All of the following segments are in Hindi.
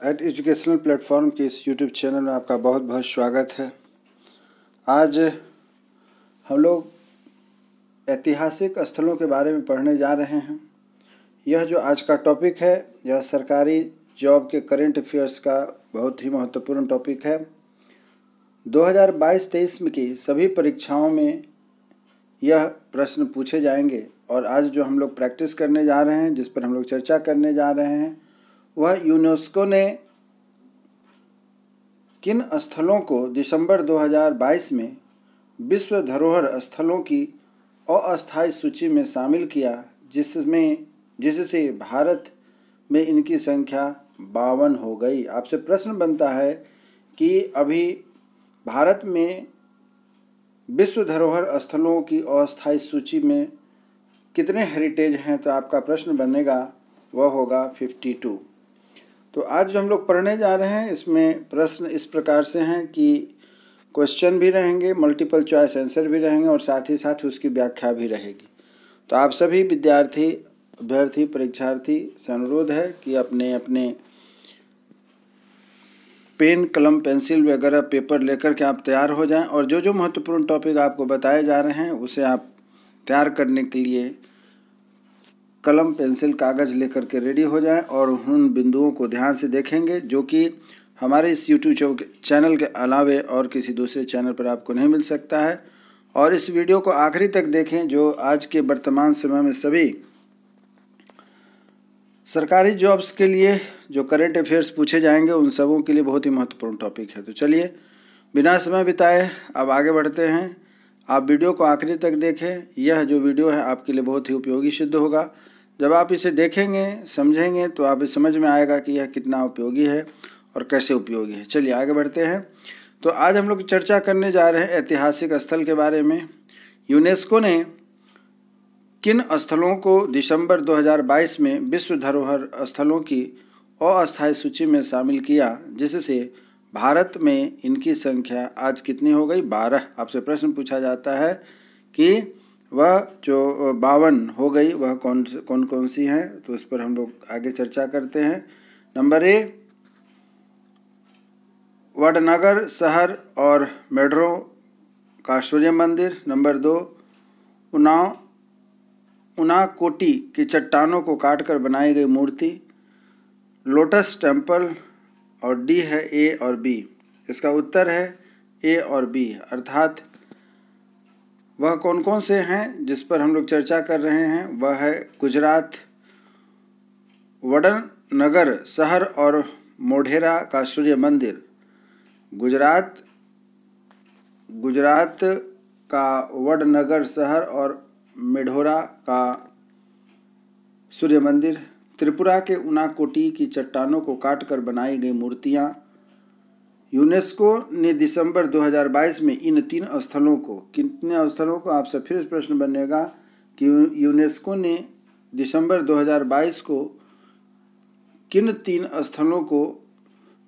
एट एजुकेशनल प्लेटफॉर्म के इस यूट्यूब चैनल में आपका बहुत बहुत स्वागत है। आज हम लोग ऐतिहासिक स्थलों के बारे में पढ़ने जा रहे हैं। यह जो आज का टॉपिक है यह सरकारी जॉब के करंट अफेयर्स का बहुत ही महत्वपूर्ण टॉपिक है। 2022-23 में की सभी परीक्षाओं में यह प्रश्न पूछे जाएंगे और आज जो हम लोग प्रैक्टिस करने जा रहे हैं, जिस पर हम लोग चर्चा करने जा रहे हैं, वह यूनेस्को ने किन स्थलों को दिसंबर 2022 में विश्व धरोहर स्थलों की अस्थायी सूची में शामिल किया, जिससे भारत में इनकी संख्या 52 हो गई। आपसे प्रश्न बनता है कि अभी भारत में विश्व धरोहर स्थलों की अस्थायी सूची में कितने हेरिटेज हैं, तो आपका प्रश्न बनेगा वह होगा 52। तो आज जो हम लोग पढ़ने जा रहे हैं इसमें प्रश्न इस प्रकार से हैं कि क्वेश्चन भी रहेंगे, मल्टीपल चॉइस आंसर भी रहेंगे और साथ ही साथ उसकी व्याख्या भी रहेगी। तो आप सभी विद्यार्थी, अभ्यर्थी, परीक्षार्थी से अनुरोध है कि अपने अपने पेन, कलम, पेंसिल वगैरह पेपर लेकर के आप तैयार हो जाएं और जो जो महत्वपूर्ण टॉपिक आपको बताए जा रहे हैं उसे आप तैयार करने के लिए कलम, पेंसिल, कागज़ लेकर के रेडी हो जाएं और उन बिंदुओं को ध्यान से देखेंगे जो कि हमारे इस यूट्यूब चैनल के अलावे और किसी दूसरे चैनल पर आपको नहीं मिल सकता है। और इस वीडियो को आखिरी तक देखें, जो आज के वर्तमान समय में सभी सरकारी जॉब्स के लिए जो करंट अफेयर्स पूछे जाएंगे उन सबों के लिए बहुत ही महत्वपूर्ण टॉपिक है। तो चलिए बिना समय बिताए अब आगे बढ़ते हैं। आप वीडियो को आखिरी तक देखें। यह जो वीडियो है आपके लिए बहुत ही उपयोगी सिद्ध होगा। जब आप इसे देखेंगे, समझेंगे, तो आप समझ में आएगा कि यह कितना उपयोगी है और कैसे उपयोगी है। चलिए आगे बढ़ते हैं। तो आज हम लोग चर्चा करने जा रहे हैं ऐतिहासिक स्थल के बारे में। यूनेस्को ने किन स्थलों को दिसंबर 2022 में विश्व धरोहर स्थलों की अस्थायी सूची में शामिल किया, जिससे भारत में इनकी संख्या आज कितनी हो गई? 12। आपसे प्रश्न पूछा जाता है कि वह जो 52 हो गई वह कौन सी हैं, तो उस पर हम लोग आगे चर्चा करते हैं। नंबर ए, वडनगर शहर और मेड्रो का सूर्य मंदिर। नंबर 2, उनाकोटी की चट्टानों को काटकर बनाई गई मूर्ति, लोटस टेम्पल। और डी है ए और बी। इसका उत्तर है ए और बी, अर्थात वह कौन से हैं जिस पर हम लोग चर्चा कर रहे हैं? वह है गुजरात, वडनगर शहर और मोढेरा का सूर्य मंदिर। गुजरात का वडनगर शहर और मेढोरा का सूर्य मंदिर। त्रिपुरा के उनाकोटी की चट्टानों को काटकर बनाई गई मूर्तियाँ। यूनेस्को ने दिसंबर 2022 में इन 3 स्थलों को, कितने स्थलों को? आपसे फिर प्रश्न बनेगा कि यूनेस्को ने दिसंबर 2022 को किन 3 स्थलों को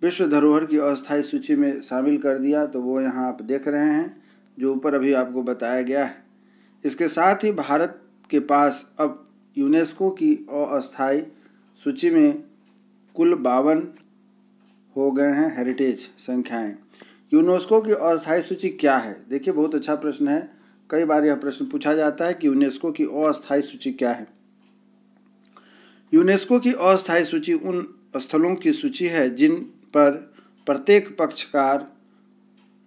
विश्व धरोहर की अस्थायी सूची में शामिल कर दिया? तो वो यहाँ आप देख रहे हैं जो ऊपर अभी आपको बताया गया है। इसके साथ ही भारत के पास अब यूनेस्को की अस्थायी सूची में कुल 52 हो गए हैं हेरिटेज संख्याएं। यूनेस्को की अस्थायी सूची क्या है? देखिए बहुत अच्छा प्रश्न है। कई बार यह प्रश्न पूछा जाता है कि यूनेस्को की अस्थायी सूची क्या है। यूनेस्को की अस्थायी सूची उन स्थलों की सूची है जिन पर प्रत्येक पक्षकार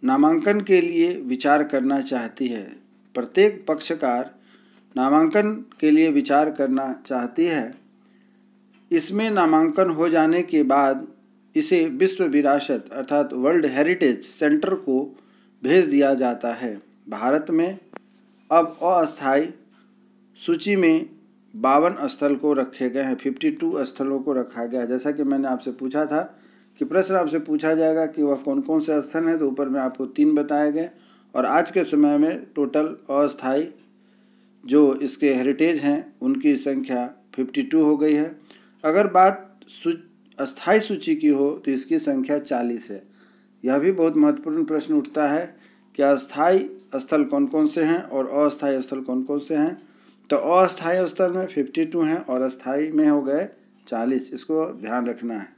नामांकन के लिए विचार करना चाहती है। प्रत्येक पक्षकार नामांकन के लिए विचार करना चाहती है। इसमें नामांकन हो जाने के बाद इसे विश्व विरासत अर्थात वर्ल्ड हेरिटेज सेंटर को भेज दिया जाता है। भारत में अब अस्थायी सूची में 52 स्थल को रखे गए हैं, 52 स्थलों को रखा गया है। जैसा कि मैंने आपसे पूछा था कि प्रश्न आपसे पूछा जाएगा कि वह कौन से स्थल हैं, तो ऊपर में आपको 3 बताए गए और आज के समय में टोटल अस्थायी जो इसके हेरिटेज हैं उनकी संख्या 52 हो गई है। अगर बात अस्थायी सूची की हो तो इसकी संख्या 40 है। यह भी बहुत महत्वपूर्ण प्रश्न उठता है कि अस्थायी स्थल कौन से हैं और अस्थायी स्थल कौन से हैं। तो अस्थायी स्थल में 52 हैं और अस्थायी में हो गए 40। इसको ध्यान रखना है।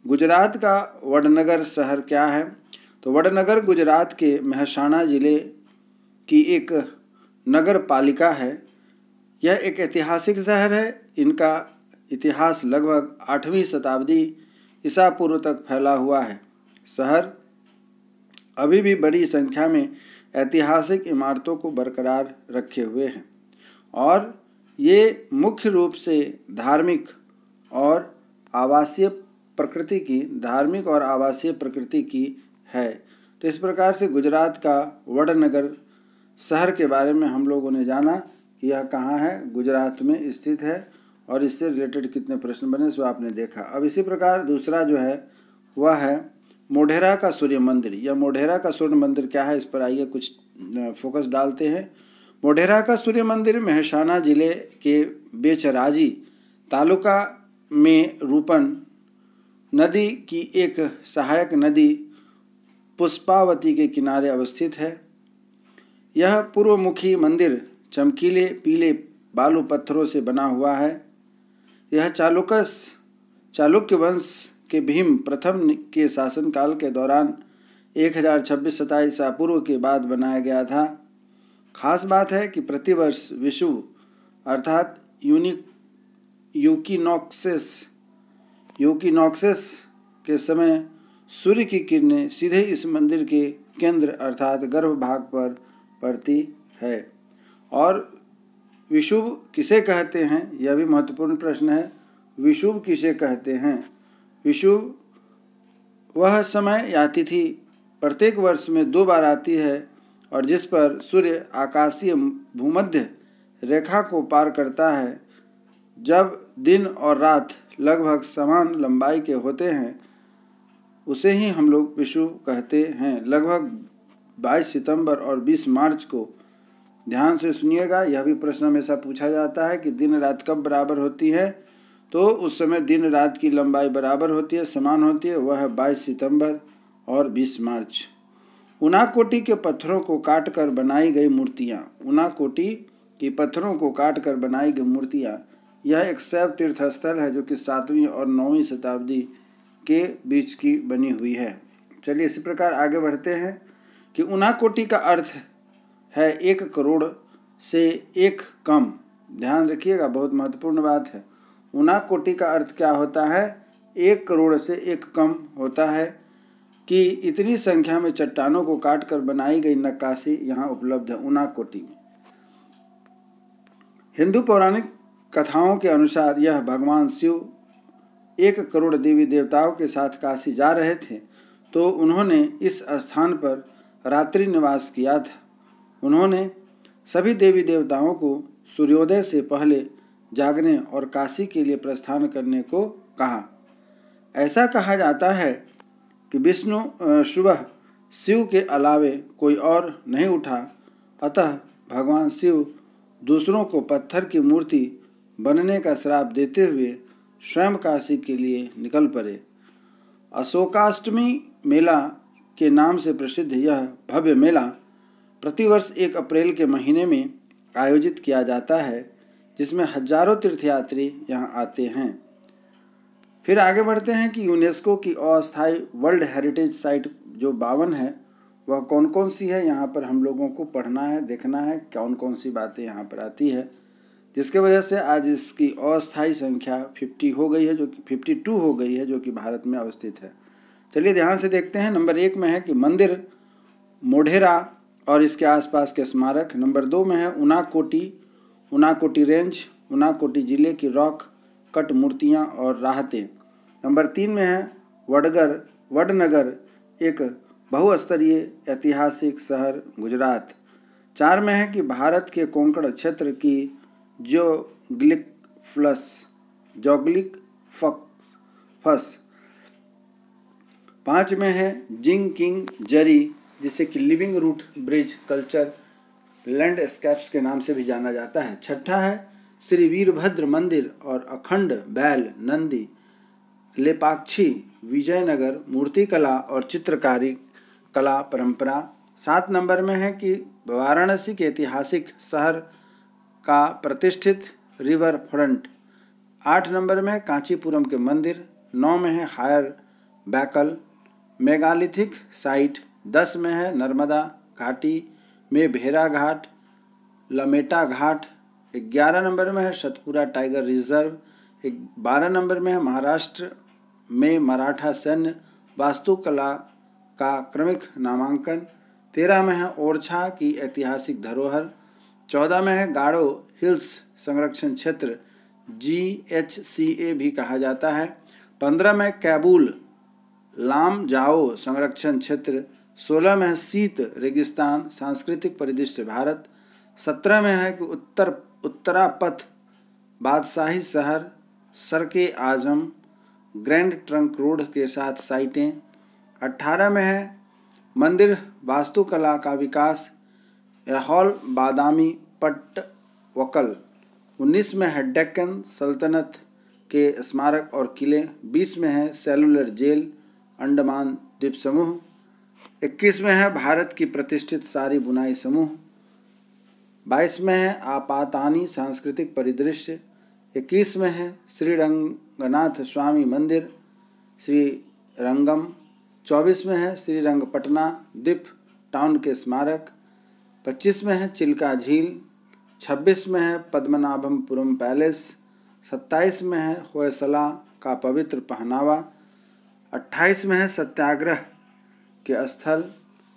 गुजरात का वडनगर शहर क्या है? तो वडनगर गुजरात के मेहसाणा जिले की एक नगर पालिका है। यह एक ऐतिहासिक शहर है। इनका इतिहास लगभग 8वीं शताब्दी ईसा पूर्व तक फैला हुआ है। शहर अभी भी बड़ी संख्या में ऐतिहासिक इमारतों को बरकरार रखे हुए हैं और ये मुख्य रूप से धार्मिक और आवासीय प्रकृति की है। तो इस प्रकार से गुजरात का वडनगर शहर के बारे में हम लोगों ने जाना कि यह कहाँ है, गुजरात में स्थित है और इससे रिलेटेड कितने प्रश्न बने सो आपने देखा। अब इसी प्रकार दूसरा जो है वह है मोढेरा का सूर्य मंदिर। यह मोढेरा का सूर्य मंदिर क्या है, इस पर आइए कुछ फोकस डालते हैं। मोढेरा का सूर्य मंदिर मेहसाणा जिले के बेचराजी तालुका में रूपन नदी की एक सहायक नदी पुष्पावती के किनारे अवस्थित है। यह पूर्वमुखी मंदिर चमकीले पीले बालू पत्थरों से बना हुआ है। यह चालुक्य वंश के भीम प्रथम के शासनकाल के दौरान 1026 ईसा पूर्व के बाद बनाया गया था। खास बात है कि प्रतिवर्ष विषुव अर्थात यूकिनॉक्सेस के समय सूर्य की किरणें सीधे इस मंदिर के केंद्र अर्थात गर्भ भाग पर पड़ती है। और विषुव किसे कहते हैं, यह भी महत्वपूर्ण प्रश्न है। विषुव किसे कहते हैं? विषुव वह समय या तिथि प्रत्येक वर्ष में 2 बार आती है और जिस पर सूर्य आकाशीय भूमध्य रेखा को पार करता है। जब दिन और रात लगभग समान लंबाई के होते हैं उसे ही हम लोग विषुव कहते हैं। लगभग 22 सितंबर और 20 मार्च को, ध्यान से सुनिएगा, यह भी प्रश्न हमेशा पूछा जाता है कि दिन रात कब बराबर होती है। तो उस समय दिन रात की लंबाई बराबर होती है, समान होती है, वह है 22 सितंबर और 20 मार्च। उनाकोटी के पत्थरों को काट कर बनाई गई मूर्तियाँ। उनाकोटी की पत्थरों को काट कर बनाई गई मूर्तियाँ यह एक शैव तीर्थ स्थल है जो कि 7वीं और 9वीं शताब्दी के बीच की बनी हुई है। चलिए इसी प्रकार आगे बढ़ते हैं कि उनाकोटी का अर्थ है 1 करोड़ से 1 कम। ध्यान रखिएगा, बहुत महत्वपूर्ण बात है। उनाकोटी का अर्थ क्या होता है? 1 करोड़ से 1 कम होता है कि इतनी संख्या में चट्टानों को काटकर बनाई गई नक्काशी यहाँ उपलब्ध है उनाकोटी में। हिंदू पौराणिक कथाओं के अनुसार यह भगवान शिव 1 करोड़ देवी देवताओं के साथ काशी जा रहे थे तो उन्होंने इस स्थान पर रात्रि निवास किया था। उन्होंने सभी देवी देवताओं को सूर्योदय से पहले जागने और काशी के लिए प्रस्थान करने को कहा। ऐसा कहा जाता है कि विष्णु सुबह शिव के अलावे कोई और नहीं उठा, अतः भगवान शिव दूसरों को पत्थर की मूर्ति बनने का श्राप देते हुए स्वयं काशी के लिए निकल पड़े। अशोकाष्टमी मेला के नाम से प्रसिद्ध यह भव्य मेला प्रतिवर्ष 1 अप्रैल के महीने में आयोजित किया जाता है, जिसमें हजारों तीर्थयात्री यहाँ आते हैं। फिर आगे बढ़ते हैं कि यूनेस्को की अस्थायी वर्ल्ड हेरिटेज साइट जो 52 है वह कौन कौन सी है, यहाँ पर हम लोगों को पढ़ना है, देखना है कौन कौन सी बातें यहाँ पर आती है, जिसके वजह से आज इसकी अस्थायी संख्या 50 हो गई है, जो कि 52 हो गई है, जो कि भारत में अवस्थित है। चलिए ध्यान से देखते हैं। नंबर 1 में है कि मंदिर मोढेरा और इसके आसपास के स्मारक। नंबर 2 में है उनाकोटी रेंज, उनाकोटी जिले की रॉक कट मूर्तियाँ और राहतें। नंबर 3 में है वडनगर, एक बहुस्तरीय ऐतिहासिक शहर गुजरात। 4 में है कि भारत के कोंकण क्षेत्र की जोग्लिक फस। 5 में है जिंग किंग जरी, जिसे कि living root bridge culture landscapes के नाम से भी जाना जाता है। 6 है श्री वीरभद्र मंदिर और अखंड बैल नंदी लेपाक्षी विजयनगर मूर्ति कला और चित्रकारी कला परंपरा। 7 नंबर में है कि वाराणसी के ऐतिहासिक शहर का प्रतिष्ठित रिवर फ्रंट। 8 नंबर में है कांचीपुरम के मंदिर। 9 में है बैकल मेगालिथिक साइट। 10 में है नर्मदा घाटी में भेरा घाट, लमेटा घाट। 11 नंबर में है सतपुरा टाइगर रिजर्व। 12 नंबर में है महाराष्ट्र में मराठा सैन्य वास्तुकला का क्रमिक नामांकन। 13 में है ओरछा की ऐतिहासिक धरोहर। 14 में है गारो हिल्स संरक्षण क्षेत्र, GHCA भी कहा जाता है। 15 में कैबूल लाम जाओ संरक्षण क्षेत्र। 16 में है शीत रेगिस्तान सांस्कृतिक परिदृश्य भारत। 17 में है कि उत्तरापथ बादशाही शहर, सरके आजम, ग्रैंड ट्रंक रोड के साथ साइटें। 18 में है मंदिर वास्तुकला का विकास, ऐहोल बादामी पट्टवकल। 19 में है डेक्कन सल्तनत के स्मारक और किले। 20 में है सेलुलर जेल, अंडमान द्वीप समूह। 21 में है भारत की प्रतिष्ठित सारी बुनाई समूह। 22 में है आपातानी सांस्कृतिक परिदृश्य। 21 में है श्रीरंगनाथ स्वामी मंदिर श्रीरंगम। 24 में है श्रीरंगपटना द्वीप टाउन के स्मारक। 25 में है चिल्का झील। 26 में है पद्मनाभपुरम पैलेस। 27 में है होयसला का पवित्र पहनावा। 28 में है सत्याग्रह के स्थल,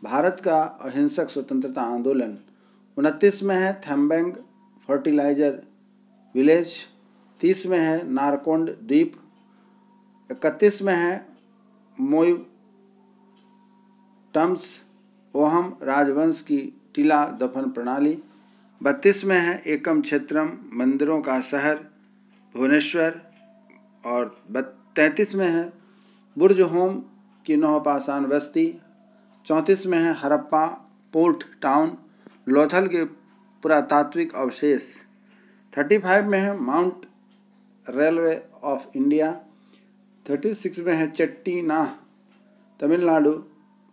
भारत का अहिंसक स्वतंत्रता आंदोलन। 29 में है थैम्बेंग फर्टिलाइजर विलेज। 30 में है नारकोंड द्वीप। 31 में है मोई टम्स ओहम राजवंश की टीला दफन प्रणाली। 32 में है एकम क्षेत्रम मंदिरों का शहर भुवनेश्वर। और 33 में है बुर्ज होम की नौपाषाण बस्ती। 34 में है हड़प्पा पोर्ट टाउन लोथल के पुरातात्विक अवशेष। 35 में है माउंट रेलवे ऑफ इंडिया। 36 में है चेट्टीनाह तमिलनाडु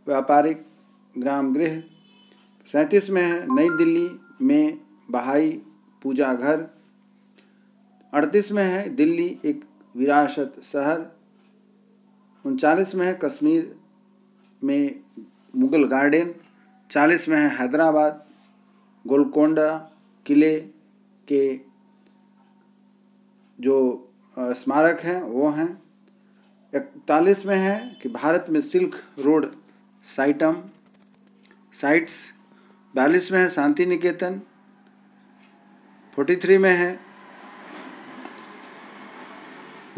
व्यापारिक ग्राम गृह। 37 में है नई दिल्ली में बहाई पूजा घर। 38 में है दिल्ली एक विरासत शहर। 39 में है कश्मीर में मुगल गार्डन। 40 में है हैदराबाद गोलकोंडा किले के जो स्मारक हैं वो हैं। 41 में है कि भारत में सिल्क रोड साइट्स। 42 में है शांति निकेतन। 43 में है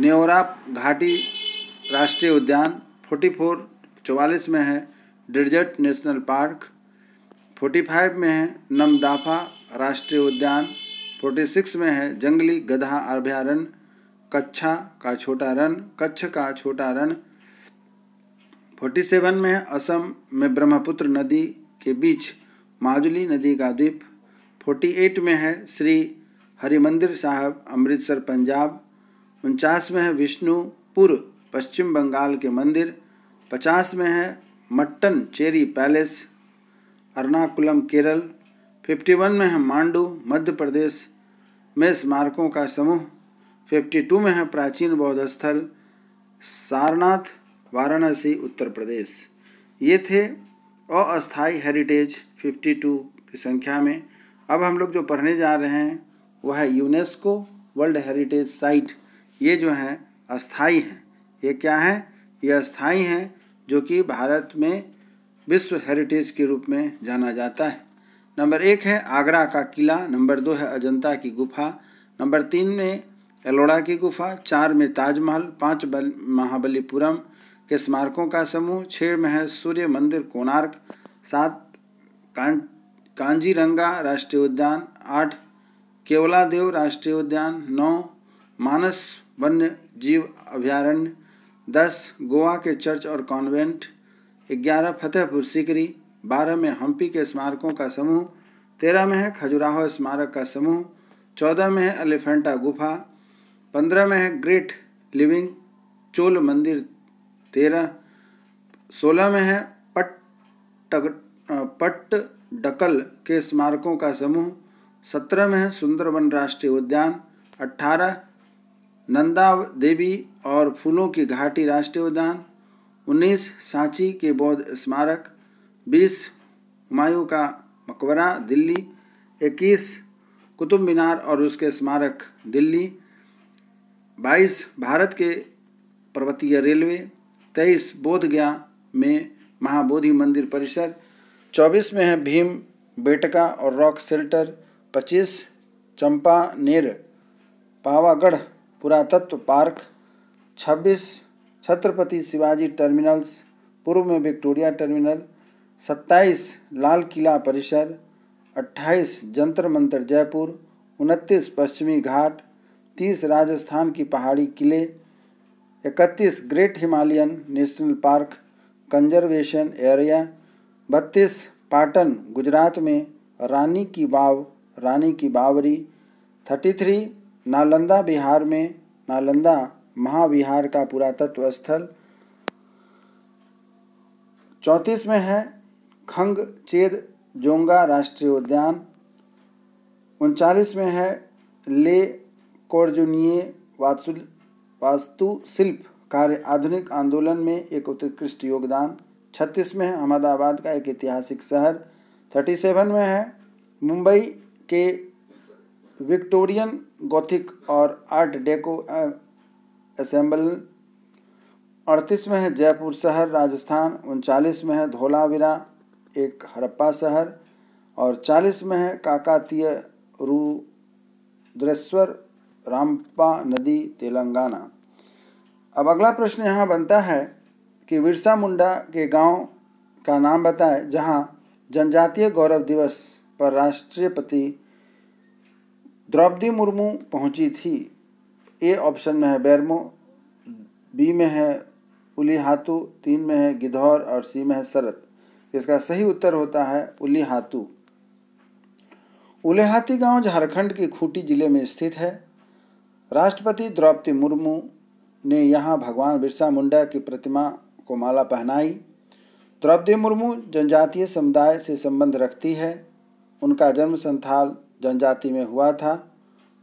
न्योरा घाटी राष्ट्रीय उद्यान। 44 में है डेजर्ट नेशनल पार्क। 45 में है नमदाफा राष्ट्रीय उद्यान। 46 में है जंगली गधा अभयारण्य कच्छ का छोटा रन। 47 में है असम में ब्रह्मपुत्र नदी के बीच माजुली नदी का द्वीप। 48 में है श्री हरिमंदिर साहब अमृतसर पंजाब। 49 में है विष्णुपुर पश्चिम बंगाल के मंदिर। 50 में है mutton cherry palace Ernakulam Kerala. 51 में है मांडू मध्य प्रदेश में स्मारकों का समूह। 52 में है प्राचीन बौद्ध स्थल सारनाथ वाराणसी उत्तर प्रदेश। ये थे अस्थायी हेरिटेज 52 की संख्या में। अब हम लोग जो पढ़ने जा रहे हैं वह है यूनेस्को वर्ल्ड हेरिटेज साइट। ये जो हैं अस्थायी हैं। ये क्या हैं? ये अस्थायी हैं जो कि भारत में विश्व हेरिटेज के रूप में जाना जाता है। नंबर 1 है आगरा का किला। नंबर 2 है अजंता की गुफा। नंबर 3 में एलोरा की गुफा। 4 में ताजमहल। 5 महाबलीपुरम के स्मारकों का समूह। 6 में है सूर्य मंदिर कोणार्क। 7 कांजीरंगा राष्ट्रीय उद्यान। 8 केवलादेव राष्ट्रीय उद्यान। 9 मानस वन्य जीव अभयारण्य। 10 गोवा के चर्च और कॉन्वेंट। 11 फतेहपुर सीकरी। 12 में हम्पी के स्मारकों का समूह। 13 में है खजुराहो स्मारक का समूह। 14 में है एलिफेंटा गुफा। 15 में है ग्रेट लिविंग चोल मंदिर 13। 16 में है पट्टडकल के स्मारकों का समूह। 17 में है सुंदरवन राष्ट्रीय उद्यान। 18 नंदा देवी और फूलों की घाटी राष्ट्रीय उद्यान। 19 सांची के बौद्ध स्मारक, 20 हुमायूं का मकबरा दिल्ली, 21 कुतुब मीनार और उसके स्मारक दिल्ली, 22 भारत के पर्वतीय रेलवे, 23 बोधगया में महाबोधि मंदिर परिसर, 24 में है भीम बेटका और रॉक शेल्टर, 25 चंपानेर पावागढ़ पुरातत्व पार्क, 26 छत्रपति शिवाजी टर्मिनल्स पूर्व में विक्टोरिया टर्मिनल, 27 लाल किला परिसर, 28 जंतर मंतर जयपुर, 29 पश्चिमी घाट, 30 राजस्थान की पहाड़ी किले, 31 great Himalayan national park conservation area, 32 Patan Gujarat में रानी की वाव रानी की बावरी, 33 नालंदा बिहार में नालंदा महाविहार का पुरातत्व स्थल, 34 में है खंगचेद जोंगा राष्ट्रीय उद्यान, 39 में है ले कोर्जुनिये वास्तुशिल्प कार्य आधुनिक आंदोलन में एक उत्कृष्ट योगदान, 36 में है अहमदाबाद का एक ऐतिहासिक शहर, 37 में है मुंबई के विक्टोरियन गॉथिक और आर्ट डेको असेंबल, 38 में है जयपुर शहर राजस्थान, 39 में है धोलावीरा एक हड़प्पा शहर और 40 में है काकातीय रुद्रेश्वर रामप्पा नदी तेलंगाना। अब अगला प्रश्न यहाँ बनता है कि बिरसा मुंडा के गांव का नाम बताएं जहां जनजातीय गौरव दिवस पर राष्ट्रपति द्रौपदी मुर्मू पहुंची थी। ए ऑप्शन में है बेरमो, बी में है उलीहातू, 3 में है गिद्धौर और सी में है सरत। इसका सही उत्तर होता है उलीहातू। उलीहाती गांव झारखंड के खूंटी जिले में स्थित है। राष्ट्रपति द्रौपदी मुर्मू ने यहाँ भगवान बिरसा मुंडा की प्रतिमा को माला पहनाई। द्रौपदी मुर्मू जनजातीय समुदाय से संबंध रखती है। उनका जन्म संथाल जनजाति में हुआ था।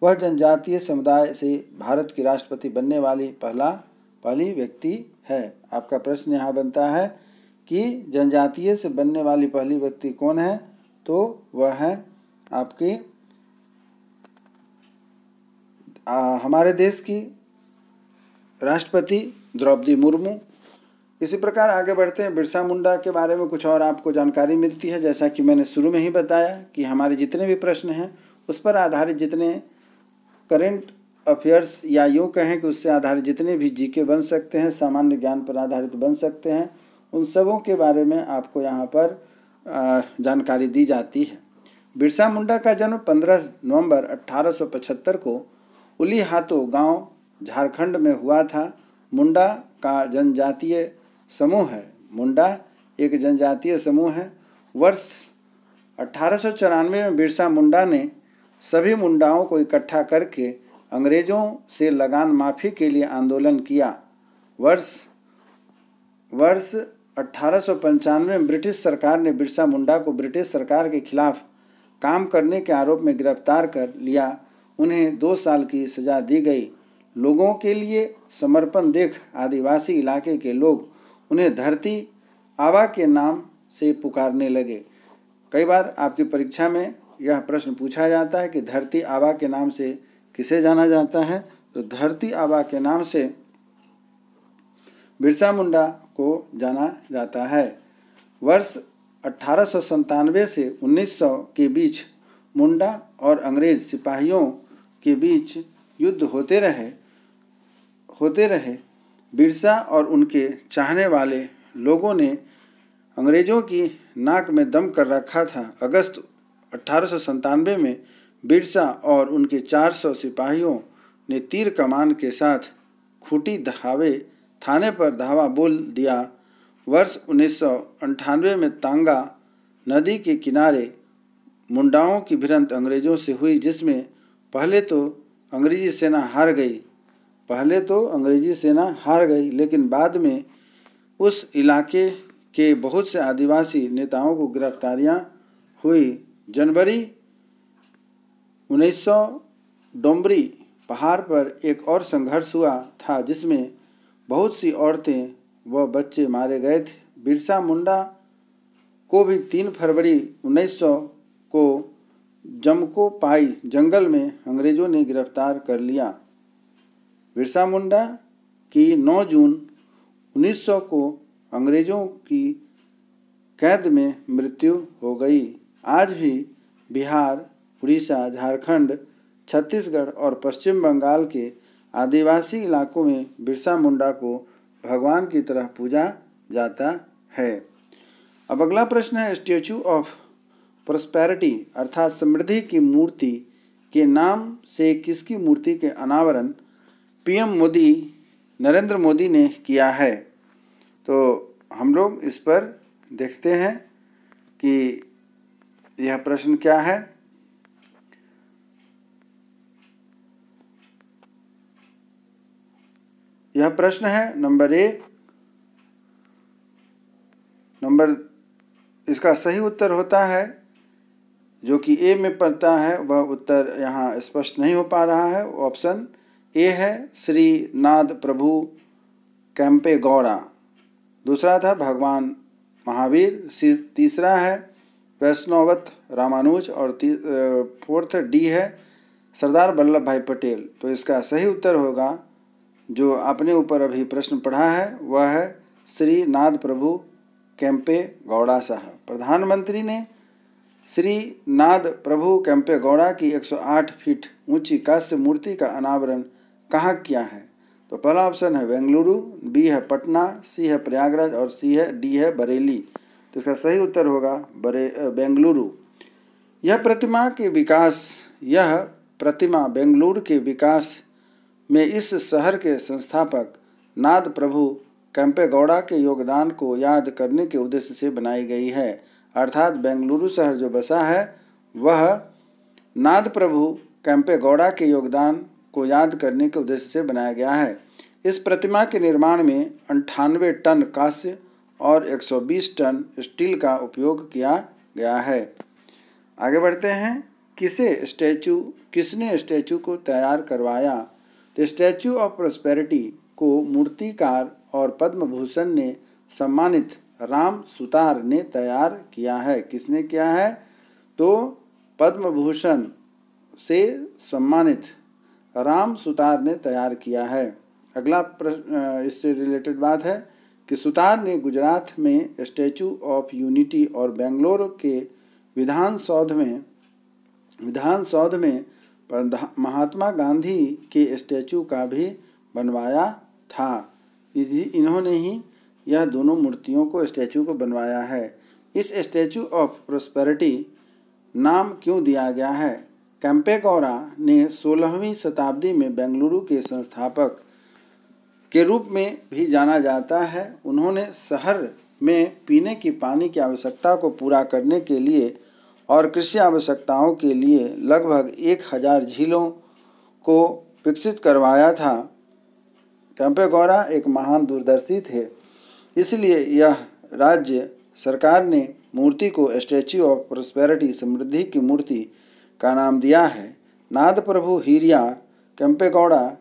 वह जनजातीय समुदाय से भारत की राष्ट्रपति बनने वाली पहली व्यक्ति है। आपका प्रश्न यहाँ बनता है कि जनजातीय से बनने वाली पहली व्यक्ति कौन है, तो वह है आपकी हमारे देश की राष्ट्रपति द्रौपदी मुर्मू। इसी प्रकार आगे बढ़ते हैं। बिरसा मुंडा के बारे में कुछ और आपको जानकारी मिलती है। जैसा कि मैंने शुरू में ही बताया कि हमारे जितने भी प्रश्न हैं उस पर आधारित जितने करेंट अफेयर्स या यूँ कहें कि उससे आधारित जितने भी जीके बन सकते हैं, सामान्य ज्ञान पर आधारित बन सकते हैं, उन सबों के बारे में आपको यहाँ पर जानकारी दी जाती है। बिरसा मुंडा का जन्म 15 नवंबर 1875 को उलीहातू गांव झारखंड में हुआ था। मुंडा का जनजातीय समूह है। मुंडा एक जनजातीय समूह है। वर्ष 1894 में बिरसा मुंडा ने सभी मुंडाओं को इकट्ठा करके अंग्रेजों से लगान माफ़ी के लिए आंदोलन किया। वर्ष 1895 में ब्रिटिश सरकार ने बिरसा मुंडा को ब्रिटिश सरकार के खिलाफ काम करने के आरोप में गिरफ्तार कर लिया। उन्हें 2 साल की सज़ा दी गई। लोगों के लिए समर्पण देख आदिवासी इलाके के लोग उन्हें धरती आबा के नाम से पुकारने लगे। कई बार आपकी परीक्षा में यह प्रश्न पूछा जाता है कि धरती आबा के नाम से किसे जाना जाता है, तो धरती आबा के नाम से बिरसा मुंडा को जाना जाता है। वर्ष 1897 से 1900 के बीच मुंडा और अंग्रेज सिपाहियों के बीच युद्ध होते रहे। बिरसा और उनके चाहने वाले लोगों ने अंग्रेज़ों की नाक में दम कर रखा था। अगस्त 1897 में बिरसा और उनके 400 सिपाहियों ने तीर कमान के साथ खूंटी थाने पर धावा बोल दिया। वर्ष 1998 में तांगा नदी के किनारे मुंडाओं की भिड़ंत अंग्रेज़ों से हुई, जिसमें पहले तो अंग्रेजी सेना हार गई, लेकिन बाद में उस इलाके के बहुत से आदिवासी नेताओं को गिरफ्तारियां हुई। जनवरी 1900 डोंबरी पहाड़ पर एक और संघर्ष हुआ था, जिसमें बहुत सी औरतें व बच्चे मारे गए थे। बिरसा मुंडा को भी 3 फरवरी 1900 को जमकोपाई जंगल में अंग्रेजों ने गिरफ्तार कर लिया। बिरसा मुंडा की 9 जून 1900 को अंग्रेजों की कैद में मृत्यु हो गई। आज भी बिहार, उड़ीसा, झारखंड, छत्तीसगढ़ और पश्चिम बंगाल के आदिवासी इलाकों में बिरसा मुंडा को भगवान की तरह पूजा जाता है। अब अगला प्रश्न है, स्टैचू ऑफ प्रॉस्पेरिटी अर्थात समृद्धि की मूर्ति के नाम से किसकी मूर्ति के अनावरण पीएम मोदी नरेंद्र मोदी ने किया है? तो हम लोग इस पर देखते हैं कि यह प्रश्न क्या है। यह प्रश्न है नंबर 1। इसका सही उत्तर होता है जो कि ए में पड़ता है, वह उत्तर यहाँ स्पष्ट नहीं हो पा रहा है। ऑप्शन ए है श्री नाद प्रभु कैंपेगौड़ा। दूसरा था भगवान महावीर। तीसरा है वैष्णवत रामानुज और फोर्थ डी है सरदार वल्लभ भाई पटेल। तो इसका सही उत्तर होगा जो आपने ऊपर अभी प्रश्न पढ़ा है, वह है श्री नाद प्रभु कैंपेगौड़ा साहब। प्रधानमंत्री ने श्री नाद प्रभु कैंपेगौड़ा की 108 फीट ऊंची कांस्य मूर्ति का अनावरण कहाँ किया है? तो पहला ऑप्शन है बेंगलुरु, बी है पटना, सी है प्रयागराज और डी है बरेली। तो इसका सही उत्तर होगा बेंगलुरु। यह प्रतिमा बेंगलुरु के विकास में इस शहर के संस्थापक नाद प्रभु कैंपेगौड़ा के योगदान को याद करने के उद्देश्य से बनाई गई है। अर्थात बेंगलुरु शहर जो बसा है वह नाद प्रभु कैंपेगौड़ा के योगदान को याद करने के उद्देश्य से बनाया गया है। इस प्रतिमा के निर्माण में 98 टन कांस्य और 120 टन स्टील का उपयोग किया गया है। आगे बढ़ते हैं। किसने स्टैचू को तैयार करवाया? तो स्टैचू ऑफ प्रॉस्पेरिटी को मूर्तिकार और पद्म भूषण ने सम्मानित राम सुतार ने तैयार किया है। किसने किया है? तो पद्म भूषण से सम्मानित राम सुतार ने तैयार किया है। अगला प्रश्न इससे रिलेटेड बात है कि सुतार ने गुजरात में स्टैचू ऑफ यूनिटी और बेंगलोर के विधान सौध में महात्मा गांधी के स्टैचू का भी बनवाया था। इन्होंने ही यह दोनों मूर्तियों को स्टैचू को बनवाया है। इस स्टैचू ऑफ प्रॉस्पेरिटी नाम क्यों दिया गया है? कैंपेगौड़ा ने 16वीं शताब्दी में बेंगलुरु के संस्थापक के रूप में भी जाना जाता है। उन्होंने शहर में पीने की पानी की आवश्यकता को पूरा करने के लिए और कृषि आवश्यकताओं के लिए लगभग 1000 झीलों को विकसित करवाया था। कैंपेगौड़ा एक महान दूरदर्शी थे, इसलिए यह राज्य सरकार ने मूर्ति को स्टैच्यू ऑफ प्रॉस्पेरिटी समृद्धि की मूर्ति का नाम दिया है। नाद प्रभु हीरिया कैंपेगौड़ा,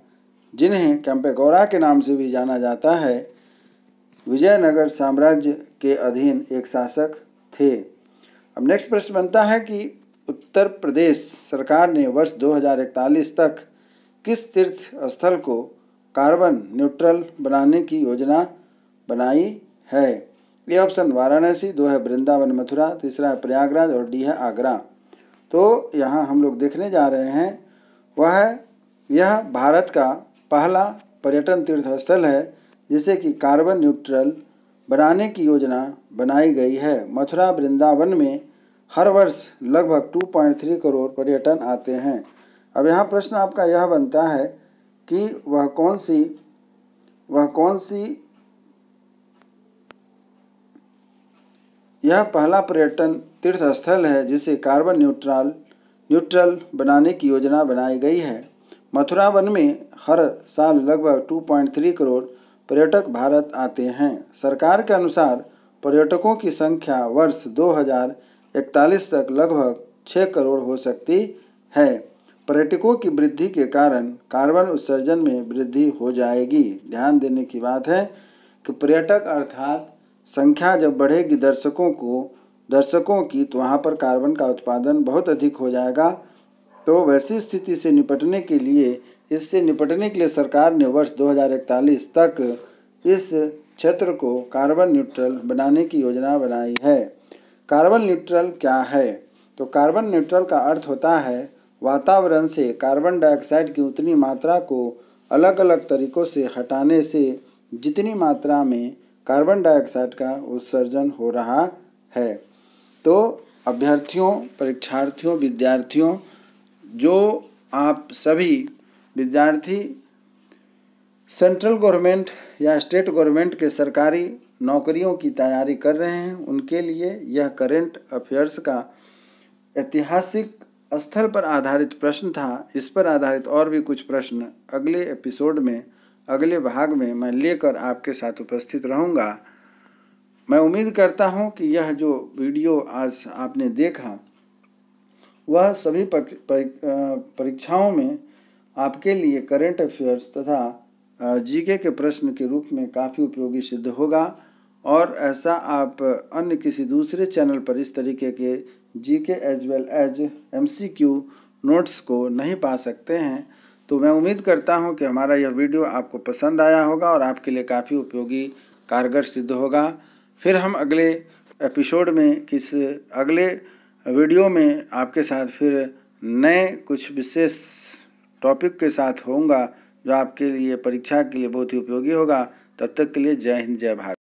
जिन्हें कैंपेगौड़ा के नाम से भी जाना जाता है, विजयनगर साम्राज्य के अधीन एक शासक थे। अब नेक्स्ट प्रश्न बनता है कि उत्तर प्रदेश सरकार ने वर्ष 2041 तक किस तीर्थ स्थल को कार्बन न्यूट्रल बनाने की योजना बनाई है? ये ऑप्शन वाराणसी, 2 है वृंदावन मथुरा, तीसरा है प्रयागराज और डी है आगरा। तो यहाँ हम लोग देखने जा रहे हैं यह भारत का पहला पर्यटन तीर्थ स्थल है जिसे कि कार्बन न्यूट्रल बनाने की योजना बनाई गई है। मथुरा वृंदावन में हर वर्ष लगभग 2.3 करोड़ पर्यटन आते हैं। अब यहाँ प्रश्न आपका यह बनता है कि वह कौन सी यह पहला पर्यटन तीर्थ स्थल है जिसे कार्बन न्यूट्रल बनाने की योजना बनाई गई है। मथुरा वन में हर साल लगभग 2.3 करोड़ पर्यटक भारत आते हैं। सरकार के अनुसार पर्यटकों की संख्या वर्ष 2041 तक लगभग 6 करोड़ हो सकती है। पर्यटकों की वृद्धि के कारण कार्बन उत्सर्जन में वृद्धि हो जाएगी। ध्यान देने की बात है कि पर्यटक अर्थात संख्या जब बढ़ेगी दर्शकों की, तो वहाँ पर कार्बन का उत्पादन बहुत अधिक हो जाएगा। तो वैसी स्थिति से निपटने के लिए सरकार ने वर्ष 2041 तक इस क्षेत्र को कार्बन न्यूट्रल बनाने की योजना बनाई है। कार्बन न्यूट्रल क्या है? तो कार्बन न्यूट्रल का अर्थ होता है वातावरण से कार्बन डाइऑक्साइड की उतनी मात्रा को अलग अलग तरीकों से हटाने से जितनी मात्रा में कार्बन डाइऑक्साइड का उत्सर्जन हो रहा है। तो अभ्यर्थियों, परीक्षार्थियों, विद्यार्थियों, जो आप सभी विद्यार्थी सेंट्रल गवर्नमेंट या स्टेट गवर्नमेंट के सरकारी नौकरियों की तैयारी कर रहे हैं, उनके लिए यह करंट अफेयर्स का ऐतिहासिक स्थल पर आधारित प्रश्न था। इस पर आधारित और भी कुछ प्रश्न अगले एपिसोड में, अगले भाग में मैं लेकर आपके साथ उपस्थित रहूँगा। मैं उम्मीद करता हूँ कि यह जो वीडियो आज आपने देखा वह सभी परीक्षाओं में आपके लिए करंट अफेयर्स तथा जीके के प्रश्न के रूप में काफ़ी उपयोगी सिद्ध होगा। और ऐसा आप अन्य किसी दूसरे चैनल पर इस तरीके के GK as well as MCQ notes को नहीं पा सकते हैं। तो मैं उम्मीद करता हूं कि हमारा यह वीडियो आपको पसंद आया होगा और आपके लिए काफ़ी उपयोगी, कारगर सिद्ध होगा। फिर हम अगले एपिसोड में अगले वीडियो में आपके साथ फिर नए कुछ विशेष टॉपिक के साथ होऊंगा जो आपके लिए परीक्षा के लिए बहुत ही उपयोगी होगा। तब तक के लिए जय हिंद, जय भारत।